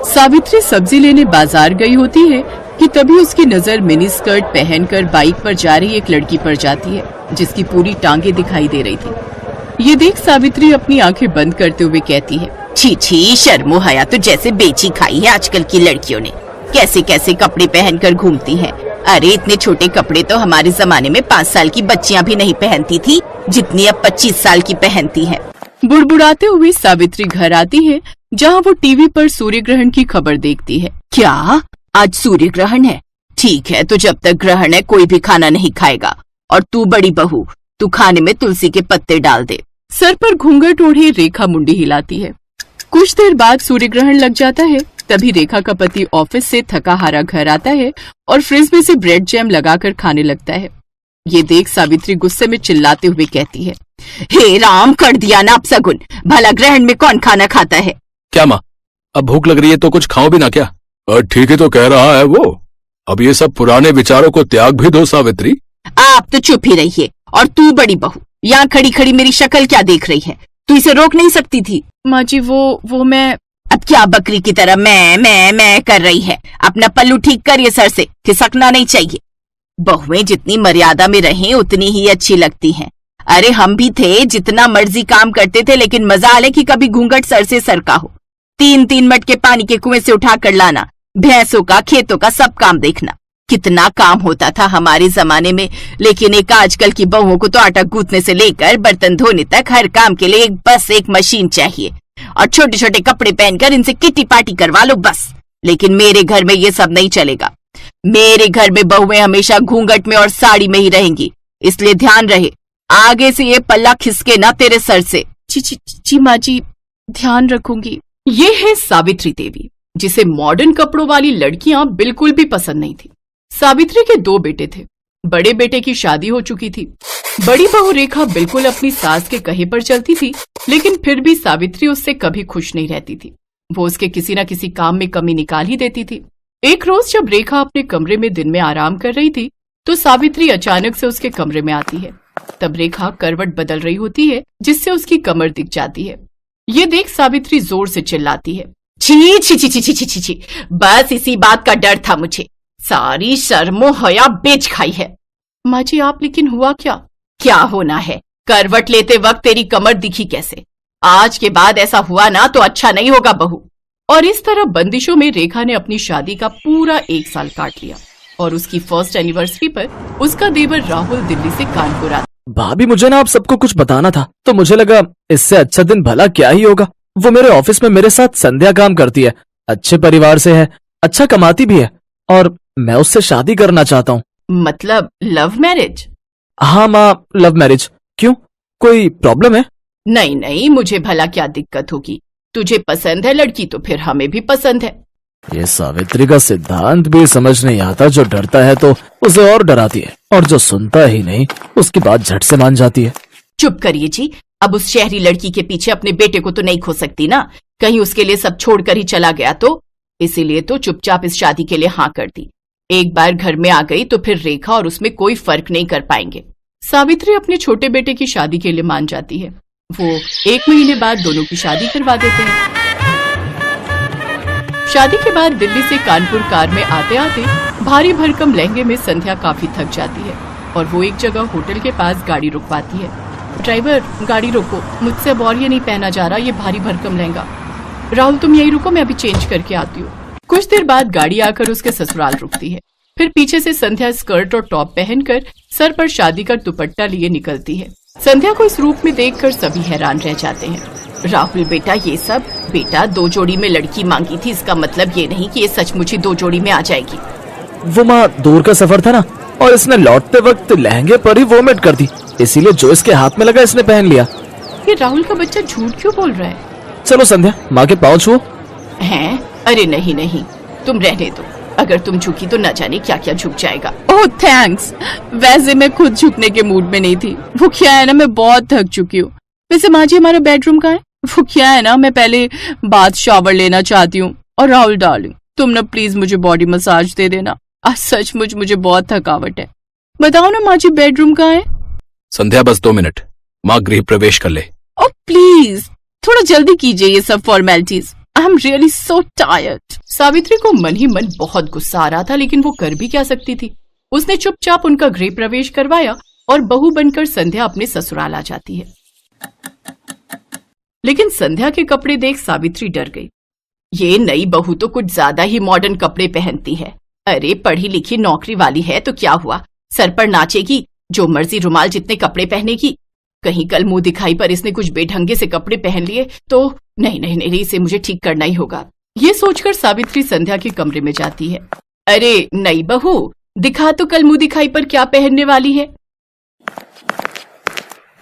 सावित्री सब्जी लेने बाजार गई होती है कि तभी उसकी नजर मिनी स्कर्ट पहनकर बाइक पर जा रही एक लड़की पर जाती है, जिसकी पूरी टांगे दिखाई दे रही थी। ये देख सावित्री अपनी आंखें बंद करते हुए कहती है, छी छी, शर्मो हया तो जैसे बेची खाई है आजकल की लड़कियों ने। कैसे कैसे कपड़े पहनकर घूमती हैं। अरे इतने छोटे कपड़े तो हमारे जमाने में 5 साल की बच्चियां भी नहीं पहनती थी, जितनी अब 25 साल की पहनती हैं। बुड़बुड़ाते हुए सावित्री घर आती है, जहाँ वो टीवी पर सूर्य ग्रहण की खबर देखती है। क्या आज सूर्य ग्रहण है? ठीक है, तो जब तक ग्रहण है कोई भी खाना नहीं खाएगा। और तू बड़ी बहू, तू खाने में तुलसी के पत्ते डाल दे। सर पर घूंघट ओढ़े रेखा मुंडी हिलाती है। कुछ देर बाद सूर्य ग्रहण लग जाता है। तभी रेखा का पति ऑफिस से थका हारा घर आता है और फ्रिज में से ब्रेड जैम लगाकर खाने लगता है। ये देख सावित्री गुस्से में चिल्लाते हुए कहती है, हे राम, कर दिया ना अपशगुन। भला ग्रहण में कौन खाना खाता है? क्या माँ, अब भूख लग रही है तो कुछ खाओ भी ना क्या? ठीक ही तो कह रहा है वो। अब ये सब पुराने विचारों को त्याग भी दो सावित्री। आप तो चुप ही रहिए। और तू बड़ी बहू, यहाँ खड़ी खड़ी मेरी शक्ल क्या देख रही है? तू इसे रोक नहीं सकती थी? माँ जी वो मैं। अब क्या बकरी की तरह मैं कर रही है? अपना पल्लू ठीक करिए, सर से खिसकना नहीं चाहिए। बहुएं जितनी मर्यादा में रहें उतनी ही अच्छी लगती हैं। अरे हम भी थे, जितना मर्जी काम करते थे, लेकिन मजाल है कि कभी घूंघट सर से सरका हो। 3-3 मटके पानी के कुएं से उठा कर लाना, भैंसों का, खेतों का सब काम देखना। कितना काम होता था हमारे जमाने में। लेकिन एक आजकल की बहुओं को तो आटा गूंथने से लेकर बर्तन धोने तक हर काम के लिए बस एक मशीन चाहिए। और छोटे छोटे कपड़े पहनकर इनसे किट्टी पार्टी करवा लो बस। लेकिन मेरे घर में ये सब नहीं चलेगा। मेरे घर में बहुएं हमेशा घूंघट में और साड़ी में ही रहेंगी। इसलिए ध्यान रहे, आगे से ये पल्ला खिसके ना तेरे सर से। जी माँ जी, ध्यान रखूंगी। ये है सावित्री देवी, जिसे मॉडर्न कपड़ों वाली लड़कियां बिल्कुल भी पसंद नहीं थी। सावित्री के 2 बेटे थे। बड़े बेटे की शादी हो चुकी थी। बड़ी बहू रेखा बिल्कुल अपनी सास के कहे पर चलती थी, लेकिन फिर भी सावित्री उससे कभी खुश नहीं रहती थी। वो उसके किसी न किसी काम में कमी निकाल ही देती थी। एक रोज जब रेखा अपने कमरे में दिन में आराम कर रही थी, तो सावित्री अचानक से उसके कमरे में आती है। तब रेखा करवट बदल रही होती है, जिससे उसकी कमर दिख जाती है। ये देख सावित्री जोर से चिल्लाती है, छी छी छी छी छी छी छी, बस इसी बात का डर था मुझे। सारी शर्मो हया बेच खाई है। माँ जी आप, लेकिन हुआ क्या? क्या होना है? करवट लेते वक्त तेरी कमर दिखी कैसे? आज के बाद ऐसा हुआ ना तो अच्छा नहीं होगा बहू। और इस तरह बंदिशों में रेखा ने अपनी शादी का पूरा 1 साल काट लिया। और उसकी फर्स्ट एनिवर्सरी पर उसका देवर राहुल दिल्ली से कानपुर आता। भाभी, मुझे ना आप सबको कुछ बताना था, तो मुझे लगा इससे अच्छा दिन भला क्या ही होगा। वो मेरे ऑफिस में मेरे साथ संध्या काम करती है, अच्छे परिवार से है, अच्छा कमाती भी है, और मैं उससे शादी करना चाहता हूँ। मतलब लव मैरिज? हाँ माँ, लव मैरिज। क्यों, कोई प्रॉब्लम है? नहीं नहीं, मुझे भला क्या दिक्कत होगी। तुझे पसंद है लड़की तो फिर हमें भी पसंद है। ये सावित्री का सिद्धांत भी समझ नहीं आता। जो डरता है तो उसे और डराती है, और जो सुनता ही नहीं उसकी बात झट से मान जाती है। चुप करिए जी। अब उस शहरी लड़की के पीछे अपने बेटे को तो नहीं खो सकती ना। कहीं उसके लिए सब छोड़कर ही चला गया तो। इसीलिए तो चुपचाप इस शादी के लिए हाँ कर दी। एक बार घर में आ गई तो फिर रेखा और उसमें कोई फर्क नहीं कर पाएंगे। सावित्री अपने छोटे बेटे की शादी के लिए मान जाती है। वो 1 महीने बाद दोनों की शादी करवा देते हैं। शादी के बाद दिल्ली से कानपुर कार में आते आते भारी भरकम लहंगे में संध्या काफी थक जाती है और वो एक जगह होटल के पास गाड़ी रुकवाती है। ड्राइवर, गाड़ी रोको, मुझसे अब और ये नहीं पहना जा रहा, ये भारी भरकम लहंगा। राहुल तुम यही रुको, मैं अभी चेंज करके आती हूँ। कुछ देर बाद गाड़ी आकर उसके ससुराल रुकती है। फिर पीछे से संध्या स्कर्ट और टॉप पहनकर सर पर शादी का दुपट्टा लिए निकलती है। संध्या को इस रूप में देखकर सभी हैरान रह जाते हैं। राहुल बेटा, ये सब बेटा 2 जोड़ी में लड़की मांगी थी, इसका मतलब ये नहीं कि ये सचमुच ही 2 जोड़ी में आ जाएगी। वो माँ, दूर का सफर था ना, और इसने लौटते वक्त लहंगे पर ही वोमिट कर दी, इसीलिए जो इसके हाथ में लगा इसने पहन लिया। ये राहुल का बच्चा झूठ क्यों बोल रहा है? चलो संध्या, माँ के पाँव छुओ। हैं? अरे नहीं नहीं, तुम रहने दो। अगर तुम झुकी तो न जाने क्या क्या झुक जाएगा। ओह थैंक्स, वैसे मैं खुद झुकने के मूड में नहीं थी। वो क्या है ना, मैं बहुत थक चुकी हूँ। वैसे माँ जी, हमारा बेडरूम कहाँ है? वो क्या है ना, मैं पहले बाथ शावर लेना चाहती हूँ। और राहुल डार्लिंग, तुम ना प्लीज मुझे बॉडी मसाज दे देना। आज सचमुच मुझे बहुत थकावट है। बताओ ना माँ जी, बेडरूम कहाँ है? संध्या बस 2 मिनट, माँ गृह प्रवेश कर ले। ओ प्लीज, थोड़ा जल्दी कीजिए ये सब formalities. I am really so tired. Savitri को मन ही मन बहुत गुस्सा आ रहा था, लेकिन वो कर भी क्या सकती थी। उसने चुपचाप उनका गृह प्रवेश करवाया और बहू बनकर संध्या अपने ससुराल आ जाती है। लेकिन संध्या के कपड़े देख सावित्री डर गई। ये नई बहू तो कुछ ज्यादा ही मॉडर्न कपड़े पहनती है। अरे पढ़ी लिखी नौकरी वाली है तो क्या हुआ, सर पर नाचेगी, जो मर्जी रुमाल जितने कपड़े पहनेगी। कहीं कल मुंह दिखाई पर इसने कुछ बेढंगे से कपड़े पहन लिए तो नहीं नहीं नहीं, इसे मुझे ठीक करना ही होगा। ये सोचकर सावित्री संध्या के कमरे में जाती है। अरे नई बहू, दिखा तो कल मुंह दिखाई पर क्या पहनने वाली है।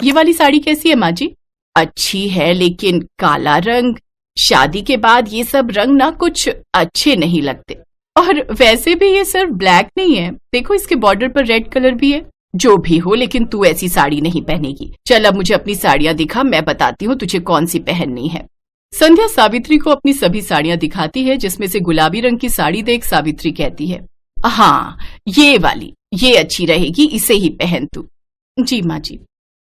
ये वाली साड़ी कैसी है माँ जी? अच्छी है, लेकिन काला रंग, शादी के बाद ये सब रंग ना कुछ अच्छे नहीं लगते। और वैसे भी ये सिर्फ ब्लैक नहीं है, देखो इसके बॉर्डर पर रेड कलर भी है। जो भी हो, लेकिन तू ऐसी साड़ी नहीं पहनेगी। चल अब मुझे अपनी साड़ियां दिखा, मैं बताती हूँ तुझे कौन सी पहननी है। संध्या सावित्री को अपनी सभी साड़ियां दिखाती है, जिसमें से गुलाबी रंग की साड़ी देख सावित्री कहती है, हाँ ये वाली, ये अच्छी रहेगी, इसे ही पहन तू। जी माँ जी।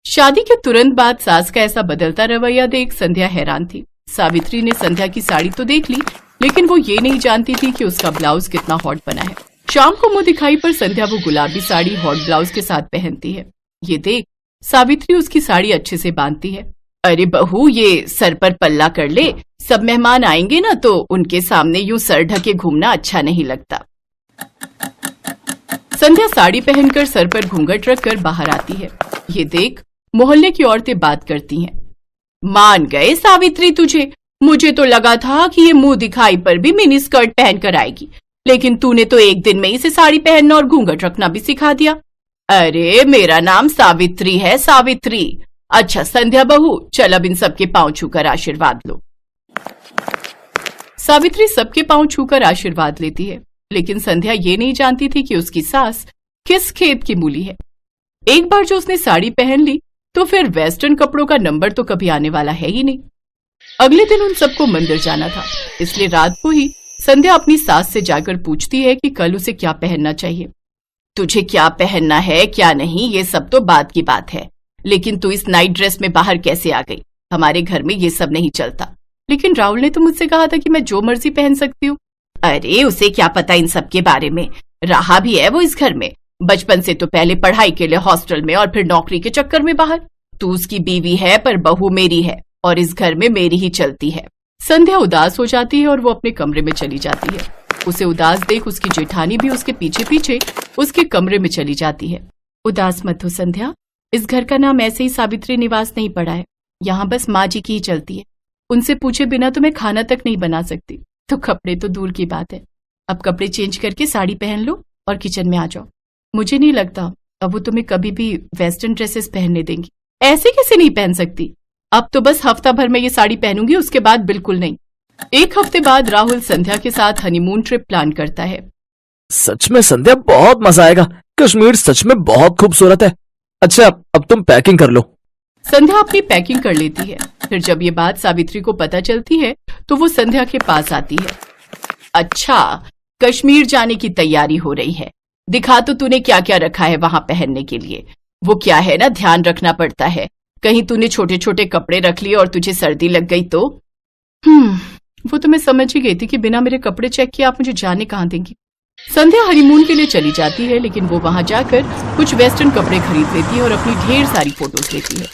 शादी के तुरंत बाद सास का ऐसा बदलता रवैया देख संध्या हैरान थी। सावित्री ने संध्या की साड़ी तो देख ली, लेकिन वो ये नहीं जानती थी कि उसका ब्लाउज कितना हॉट बना है। शाम को मुंह दिखाई पर संध्या वो गुलाबी साड़ी हॉट ब्लाउज के साथ पहनती है। ये देख सावित्री उसकी साड़ी अच्छे से बांधती है। अरे बहू, ये सर पर पल्ला कर ले, सब मेहमान आएंगे ना तो उनके सामने यूं सर ढके घूमना अच्छा नहीं लगता। संध्या साड़ी पहनकर सर पर घूंघट रखकर बाहर आती है। ये देख मोहल्ले की औरतें बात करती हैं। मान गए सावित्री तुझे, मुझे तो लगा था कि ये मुंह दिखाई पर भी मिनी स्कर्ट पहन कर आएगी, लेकिन तूने तो एक दिन में इसे साड़ी पहनना और घूंघट रखना भी सिखा दिया। अरे मेरा नाम सावित्री है, सावित्री। अच्छा संध्या बहू, चल अब इन सबके पांव छूकर आशीर्वाद लो। सावित्री सबके पांव छूकर आशीर्वाद लेती है, लेकिन संध्या ये नहीं जानती थी कि उसकी सास किस खेत की मूली है। एक बार जो उसने साड़ी पहन ली तो फिर वेस्टर्न कपड़ों का नंबर तो कभी आने वाला है ही नहीं। अगले दिन उन सबको मंदिर जाना था, इसलिए रात को ही संध्या अपनी सास से जाकर पूछती है कि कल उसे क्या पहनना चाहिए। तुझे क्या पहनना है क्या नहीं ये सब तो बात की बात है, लेकिन तू इस नाइट ड्रेस में बाहर कैसे आ गई? हमारे घर में ये सब नहीं चलता। लेकिन राहुल ने तो मुझसे कहा था कि मैं जो मर्जी पहन सकती हूँ। अरे उसे क्या पता इन सब के बारे में, रहा भी है वो इस घर में, बचपन से तो पहले पढ़ाई के लिए हॉस्टल में और फिर नौकरी के चक्कर में बाहर। तू उसकी बीवी है पर बहू मेरी है और इस घर में मेरी ही चलती है। संध्या उदास हो जाती है और वो अपने कमरे में चली जाती है। उसे उदास देख उसकी जेठानी भी उसके पीछे पीछे उसके कमरे में चली जाती है। उदास मत हो संध्या, इस घर का नाम ऐसे ही सावित्री निवास नहीं पड़ा है, यहाँ बस माँ जी की ही चलती है। उनसे पूछे बिना तो मैं खाना तक नहीं बना सकती, तो कपड़े तो दूर की बात है। अब कपड़े चेंज करके साड़ी पहन लो और किचन में आ जाओ। मुझे नहीं लगता अब वो तुम्हें कभी भी वेस्टर्न ड्रेसेस पहनने देंगी। ऐसे कैसे नहीं पहन सकती? अब तो बस हफ्ता भर में ये साड़ी पहनूंगी, उसके बाद बिल्कुल नहीं। एक हफ्ते बाद राहुल संध्या के साथ हनीमून ट्रिप प्लान करता है। सच में संध्या बहुत मजा आएगा, कश्मीर सच में बहुत खूबसूरत है। अच्छा अब तुम पैकिंग कर लो। संध्या अपनी पैकिंग कर लेती है। फिर जब ये बात सावित्री को पता चलती है तो वो संध्या के पास आती है। अच्छा कश्मीर जाने की तैयारी हो रही है, दिखा तो तूने क्या क्या रखा है वहां पहनने के लिए। वो क्या है ना, ध्यान रखना पड़ता है, कहीं तूने छोटे छोटे कपड़े रख लिए और तुझे सर्दी लग गई तो। वो तो मैं समझ ही गई थी कि बिना मेरे कपड़े चेक किए आप मुझे जाने कहाँ देंगी। संध्या हनीमून के लिए चली जाती है, लेकिन वो वहां जाकर कुछ वेस्टर्न कपड़े खरीद लेती है और अपनी ढेर सारी फोटोज लेती है।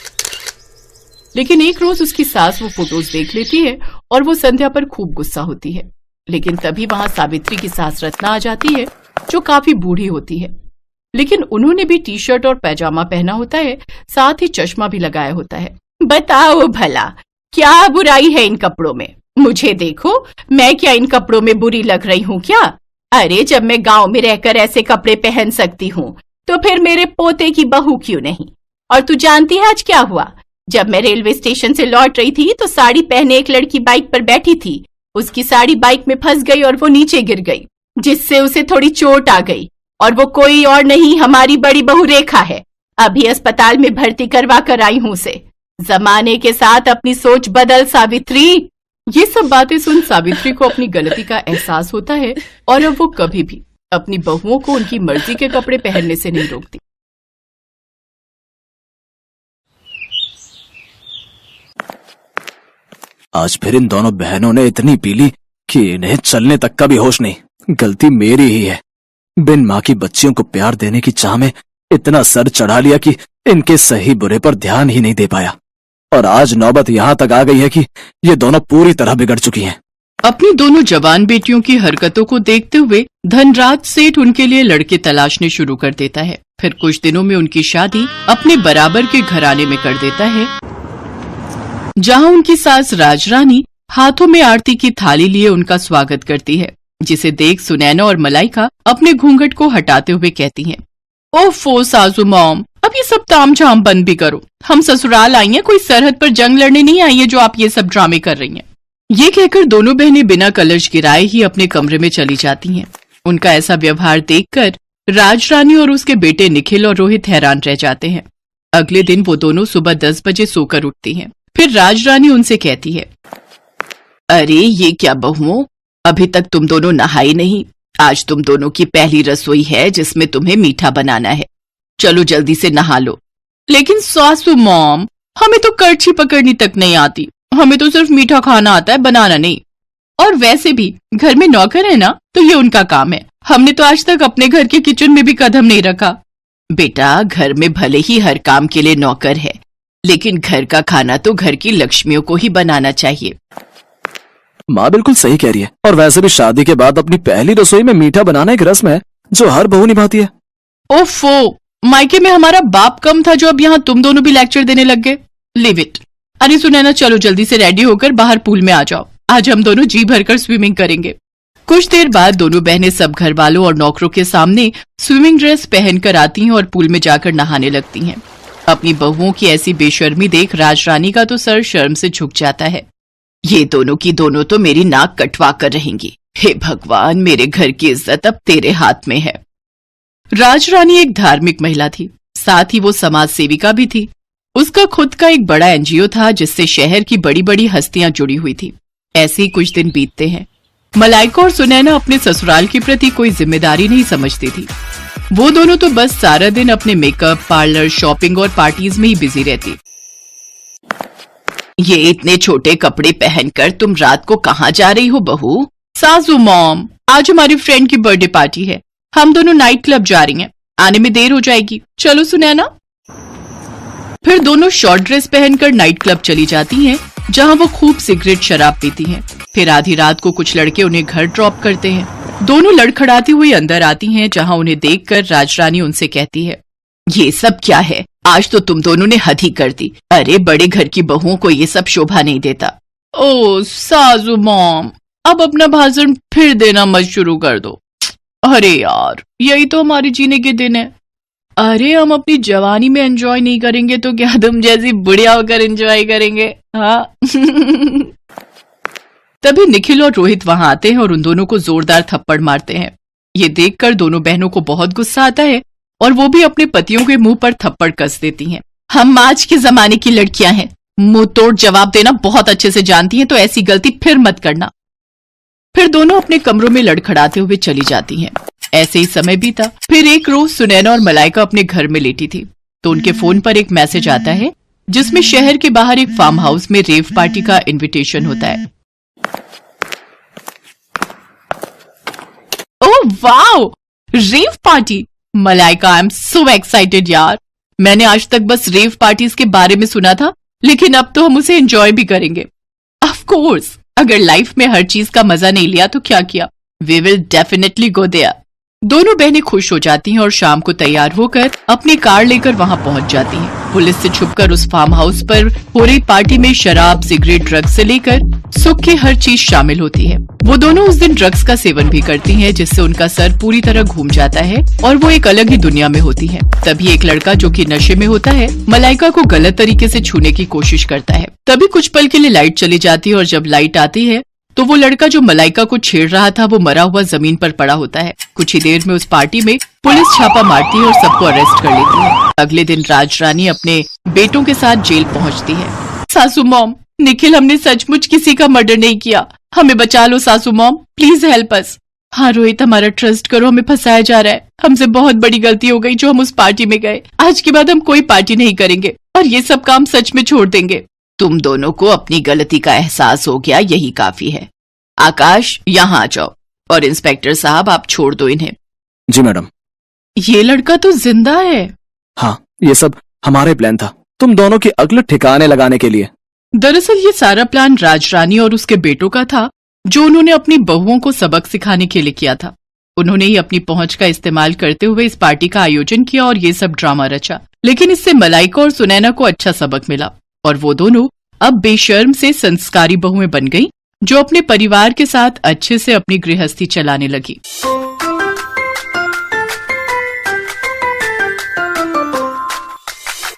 लेकिन एक रोज उसकी सास वो फोटोज देख लेती है और वो संध्या पर खूब गुस्सा होती है। लेकिन तभी वहां सावित्री की सास रत्ना आ जाती है, जो काफी बूढ़ी होती है, लेकिन उन्होंने भी टी शर्ट और पैजामा पहना होता है, साथ ही चश्मा भी लगाया होता है। बताओ भला क्या बुराई है इन कपड़ों में? मुझे देखो, मैं क्या इन कपड़ों में बुरी लग रही हूँ क्या? अरे जब मैं गांव में रहकर ऐसे कपड़े पहन सकती हूँ तो फिर मेरे पोते की बहू क्यों नहीं? और तू जानती है आज क्या हुआ? जब मैं रेलवे स्टेशन से लौट रही थी तो साड़ी पहने एक लड़की बाइक पर बैठी थी, उसकी साड़ी बाइक में फंस गई और वो नीचे गिर गई, जिससे उसे थोड़ी चोट आ गई। और वो कोई और नहीं, हमारी बड़ी बहू रेखा है। अभी अस्पताल में भर्ती करवा कर आई हूँ उसे। जमाने के साथ अपनी सोच बदल सावित्री। ये सब बातें सुन सावित्री को अपनी गलती का एहसास होता है और अब वो कभी भी अपनी बहुओं को उनकी मर्जी के कपड़े पहनने से नहीं रोकती। आज फिर इन दोनों बहनों ने इतनी पी ली कि इन्हें चलने तक का भी होश नहीं। गलती मेरी ही है, बिन माँ की बच्चियों को प्यार देने की चाह में इतना सर चढ़ा लिया कि इनके सही बुरे पर ध्यान ही नहीं दे पाया। और आज नौबत यहाँ तक आ गई है कि ये दोनों पूरी तरह बिगड़ चुकी हैं। अपनी दोनों जवान बेटियों की हरकतों को देखते हुए धनराज सेठ उनके लिए लड़के तलाशने शुरू कर देता है। फिर कुछ दिनों में उनकी शादी अपने बराबर के घराने में कर देता है, जहां उनकी सास राजरानी हाथों में आरती की थाली लिए उनका स्वागत करती है, जिसे देख सुनैना और मलाइका अपने घूंघट को हटाते हुए कहती हैं, ओफो सासू मॉम, अब ये सब तामझाम बंद भी करो। हम ससुराल आई हैं, कोई सरहद पर जंग लड़ने नहीं आई है जो आप ये सब ड्रामे कर रही हैं। ये कहकर दोनों बहनें बिना कलश गिराए ही अपने कमरे में चली जाती हैं। उनका ऐसा व्यवहार देखकर राजरानी और उसके बेटे निखिल और रोहित हैरान रह जाते हैं। अगले दिन वो दोनों सुबह 10 बजे सोकर उठती हैं। फिर राजरानी उनसे कहती है, अरे ये क्या बहुओं, अभी तक तुम दोनों नहाई नहीं। आज तुम दोनों की पहली रसोई है जिसमें तुम्हें मीठा बनाना है। चलो जल्दी से नहा लो। लेकिन सासू मॉम, हमें तो करछी पकड़नी तक नहीं आती, हमें तो सिर्फ मीठा खाना आता है, बनाना नहीं। और वैसे भी घर में नौकर है ना, तो ये उनका काम है। हमने तो आज तक अपने घर के किचन में भी कदम नहीं रखा। बेटा, घर में भले ही हर काम के लिए नौकर है, लेकिन घर का खाना तो घर की लक्ष्मियों को ही बनाना चाहिए। माँ बिल्कुल सही कह रही है। और वैसे भी शादी के बाद अपनी पहली रसोई में मीठा बनाना एक रस्म है जो हर बहू निभाती है। ओफो, मायके में हमारा बाप कम था जो अब यहाँ तुम दोनों भी लेक्चर देने लग गए। Live it. अरे सुनैना, चलो जल्दी से रेडी होकर बाहर पूल में आ जाओ। आज हम दोनों जी भरकर स्विमिंग करेंगे। कुछ देर बाद दोनों बहनें सब घर वालों और नौकरों के सामने स्विमिंग ड्रेस पहनकर आती हैं और पूल में जाकर नहाने लगती हैं। अपनी बहुओं की ऐसी बेशर्मी देख राजरानी का तो सर शर्म से झुक जाता है। ये दोनों की दोनों तो मेरी नाक कटवा कर रहेंगी। हे भगवान, मेरे घर की इज्जत अब तेरे हाथ में है। राजरानी एक धार्मिक महिला थी, साथ ही वो समाज सेविका भी थी। उसका खुद का एक बड़ा एनजीओ था जिससे शहर की बड़ी बड़ी हस्तियां जुड़ी हुई थी। ऐसे ही कुछ दिन बीतते हैं। मलाइका और सुनैना अपने ससुराल के प्रति कोई जिम्मेदारी नहीं समझती थी। वो दोनों तो बस सारा दिन अपने मेकअप, पार्लर, शॉपिंग और पार्टीज में ही बिजी रहती। ये इतने छोटे कपड़े पहनकर तुम रात को कहाँ जा रही हो बहू? सासू मॉम, आज हमारी फ्रेंड की बर्थडे पार्टी है, हम दोनों नाइट क्लब जा रही हैं, आने में देर हो जाएगी। चलो सुनैना। फिर दोनों शॉर्ट ड्रेस पहनकर नाइट क्लब चली जाती हैं, जहां वो खूब सिगरेट शराब पीती हैं। फिर आधी रात को कुछ लड़के उन्हें घर ड्रॉप करते हैं। दोनों लड़खड़ाती हुई अंदर आती हैं, जहां उन्हें देखकर राजरानी उनसे कहती है, ये सब क्या है? आज तो तुम दोनों ने हद ही कर दी। अरे बड़े घर की बहुओं को ये सब शोभा नहीं देता। ओ सासू मॉम, अब अपना भाषण फिर देना मत शुरू कर दो। अरे यार, यही तो हमारे जीने के दिन है। अरे हम अपनी जवानी में एंजॉय नहीं करेंगे तो क्या तुम जैसी बुढ़िया होकर एंजॉय करेंगे? हाँ। तभी निखिल और रोहित वहां आते हैं और उन दोनों को जोरदार थप्पड़ मारते हैं। ये देखकर दोनों बहनों को बहुत गुस्सा आता है और वो भी अपने पतियों के मुंह पर थप्पड़ कस देती हैं। हम आज के जमाने की लड़कियां हैं, मुंह तोड़ जवाब देना बहुत अच्छे से जानती हैं, तो ऐसी गलती फिर मत करना। फिर दोनों अपने कमरों में लड़खड़ाते हुए चली जाती हैं। ऐसे ही समय बीता। फिर एक रोज सुनैना और मलाइका अपने घर में लेटी थी तो उनके फोन पर एक मैसेज आता है जिसमें शहर के बाहर एक फार्म हाउस में रेव पार्टी का इनविटेशन होता है। Oh wow, rave party! Malaika, I am so excited यार। मैंने आज तक बस रेव पार्टीज के बारे में सुना था, लेकिन अब तो हम उसे एंजॉय भी करेंगे। ऑफ कोर्स, अगर लाइफ में हर चीज का मजा नहीं लिया तो क्या किया? We will definitely go there. दोनों बहनें खुश हो जाती हैं और शाम को तैयार होकर अपनी कार लेकर वहां पहुंच जाती हैं। पुलिस से छुपकर उस फार्म हाउस पर हो रही पार्टी में शराब, सिगरेट, ड्रग्स से लेकर सुख की हर चीज शामिल होती है। वो दोनों उस दिन ड्रग्स का सेवन भी करती हैं, जिससे उनका सर पूरी तरह घूम जाता है और वो एक अलग ही दुनिया में होती है। तभी एक लड़का जो कि नशे में होता है मलाइका को गलत तरीके से छूने की कोशिश करता है। तभी कुछ पल के लिए लाइट चली जाती है और जब लाइट आती है तो वो लड़का जो मलाइका को छेड़ रहा था वो मरा हुआ जमीन पर पड़ा होता है। कुछ ही देर में उस पार्टी में पुलिस छापा मारती है और सबको अरेस्ट कर लेती है। अगले दिन राजरानी अपने बेटों के साथ जेल पहुंचती है। सासू मॉम, निखिल, हमने सचमुच किसी का मर्डर नहीं किया, हमें बचा लो सासू मॉम, प्लीज हेल्प अस। हाँ रोहित, हमारा ट्रस्ट करो, हमें फंसाया जा रहा है। हमसे बहुत बड़ी गलती हो गई जो हम उस पार्टी में गए। आज के बाद हम कोई पार्टी नहीं करेंगे और ये सब काम सच में छोड़ देंगे। तुम दोनों को अपनी गलती का एहसास हो गया, यही काफी है। आकाश, यहाँ आ जाओ। और इंस्पेक्टर साहब, आप छोड़ दो इन्हें। जी मैडम। ये लड़का तो जिंदा है। हाँ, ये सब हमारे प्लान था, तुम दोनों की अक्ल ठिकाने लगाने के लिए। दरअसल ये सारा प्लान राजरानी और उसके बेटों का था, जो उन्होंने अपनी बहुओं को सबक सिखाने के लिए किया था। उन्होंने ही अपनी पहुंच का इस्तेमाल करते हुए इस पार्टी का आयोजन किया और ये सब ड्रामा रचा। लेकिन इससे मलाइका और सुनैना को अच्छा सबक मिला और वो दोनों अब बेशर्म से संस्कारी बहुएं बन गईं, जो अपने परिवार के साथ अच्छे से अपनी गृहस्थी चलाने लगी।